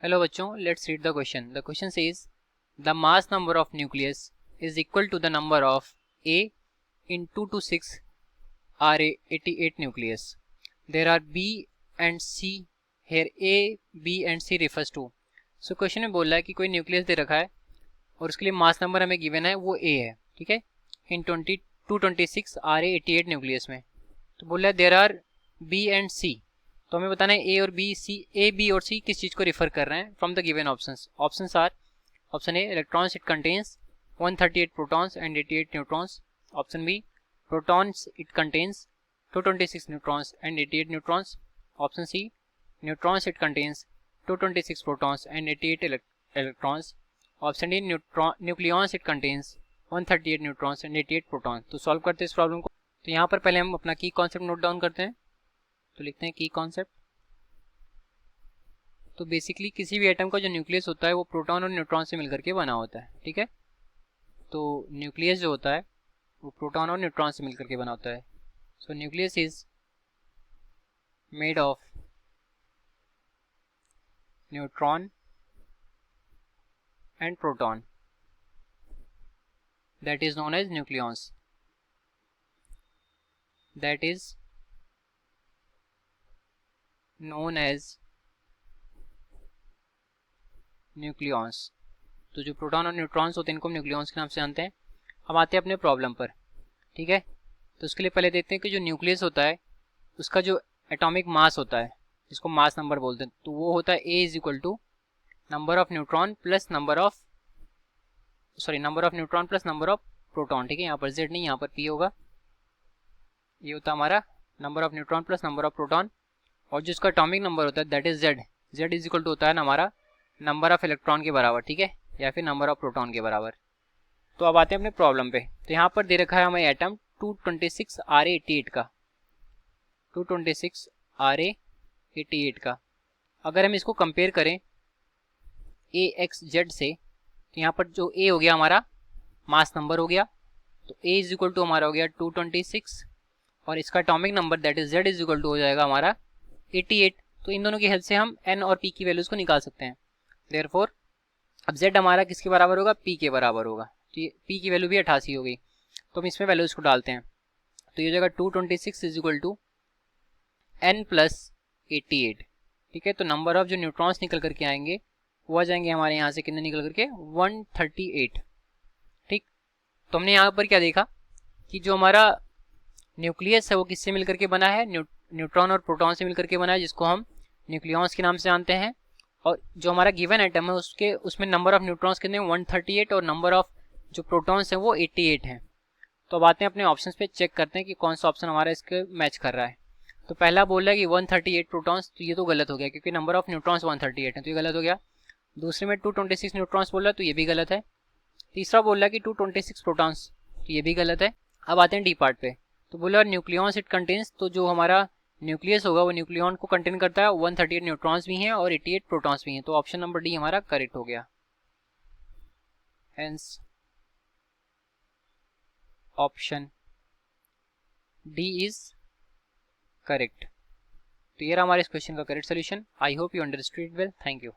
Hello बच्चों, let's read the question. The question says the mass number of nucleus is equal to the number of a in 2 to 6 are 88 nucleus. There are B and C. Here A, B and C refers to. So question में बोल रहा है कि कोई nucleus दे रखा है और उसके लिए मास नंबर हमें गिवन है वो A है. ठीक है, इन 226 RA 88 न्यूक्लियस में. तो बोल रहा है there are B and C. तो हमें बताना है ए और बी, सी, ए बी और सी किस चीज को रिफर कर रहे हैं from the given options. Options are: option A electrons it contains 138 protons and 88 neutrons. Option B protons it contains 226 neutrons and 88 neutrons. Option C neutrons it contains 226 protons and 88 electrons. Option D nucleons it contains 138 neutrons and 88 protons. तो solve करते हैं इस problem को. तो यहाँ पर पहले हम अपना की कॉन्सेप्ट नोट डाउन करते हैं. तो लिखते हैं की कॉन्सेप्ट. तो बेसिकली किसी भी एटम का जो न्यूक्लियस होता है वो प्रोटॉन और न्यूट्रॉन से मिलकर के बना होता है. ठीक है, तो न्यूक्लियस जो होता है वो प्रोटॉन और न्यूट्रॉन से मिलकर के बना होता है. So nucleus is made of neutron and proton, that is known as nucleons. That is known as nucleons. तो जो प्रोटॉन और न्यूट्रॉन्स होते हैं इनको हम न्यूक्लियॉन्स के नाम से जानते हैं. अब आते हैं अपने प्रॉब्लम पर. ठीक है, तो उसके लिए पहले देखते हैं कि जो न्यूक्लियस होता है उसका जो एटॉमिक मास होता है जिसको मास नंबर बोलते हैं, तो वो होता है A is equal to number of neutron plus number of proton. ठीक है, यहाँ पर जेड नहीं, यहाँ पर पी होगा. ये होता है हमारा number of neutron plus number of proton. और जो इसका एटॉमिक नंबर होता है that is Z. Z is equal to होता है ना हमारा नंबर ऑफ इलेक्ट्रॉन के बराबर. ठीक है, या फिर नंबर ऑफ प्रोटॉन के बराबर. तो अब आते हैं अपने प्रॉब्लम पे. तो यहाँ पर दे रखा है हमें एटम 226 RA88 का. 226 RA88 का अगर हम इसको कंपेयर करें AXZ से, तो यहाँ पर जो A हो गया हमारा मास नंबर हो गया. तो A इज इक्वल टू हमारा हो गया 226 और इसका atomic number that is Z is equal to हो जाएगा हमारा 88. तो इन दोनों की हेल्प से हम N और P की वैल्यूज को निकाल सकते हैं. देयरफॉर अब Z हमारा किसके बराबर होगा? P के बराबर होगा. तो ये P की वैल्यू भी 88 हो गई. तो हम इसमें वैल्यूज को डालते हैं. तो ये हो जाएगा 226 is equal to N plus 88. ठीक है, तो नंबर ऑफ जो न्यूट्रॉन्स निकल करके आएंगे वो आ जाएंगे हमारे यहाँ से कितने निकल करके 138. ठीक, तो हमने यहाँ पर क्या देखा कि जो हमारा न्यूक्लियस है वो किससे मिलकर के बना है? न्यूट्रॉन और प्रोटॉन से मिलकर के बना है, जिसको हम न्यूक्लियॉन्स के नाम से जानते हैं. और जो हमारा गिवन एटम है उसमें नंबर ऑफ न्यूट्रॉन्स कितने 138 और नंबर ऑफ जो प्रोटॉन्स हैं वो 88 हैं. तो अब आते हैं अपने ऑप्शंस पे, चेक करते हैं कि कौन सा ऑप्शन हमारा इसके मैच कर रहा है. तो पहला बोल रहा है कि 138 प्रोटॉन्स, तो ये तो गलत हो गया क्योंकि नंबर ऑफ न्यूट्रॉन्स 138 है, तो ये गलत हो गया. दूसरे में 226 न्यूट्रॉन्स बोल रहा है, तो ये भी गलत है. तीसरा बोल रहा है कि 226 प्रोटॉन्स, तो ये भी गलत है. अब आते हैं डी पार्ट पे. तो बोला न्यूक्लियॉन्स इट कंटेन्स, तो जो हमारा न्यूक्लियस होगा वो न्यूक्लियॉन को कंटेन करता है. 138 न्यूट्रॉन्स भी हैं और 88 प्रोटॉन्स भी हैं. तो ऑप्शन नंबर डी हमारा करेक्ट हो गया. Hence option D is correct. तो ये रहा हमारे इस क्वेश्चन का correct solution. I hope you understood well. Thank you.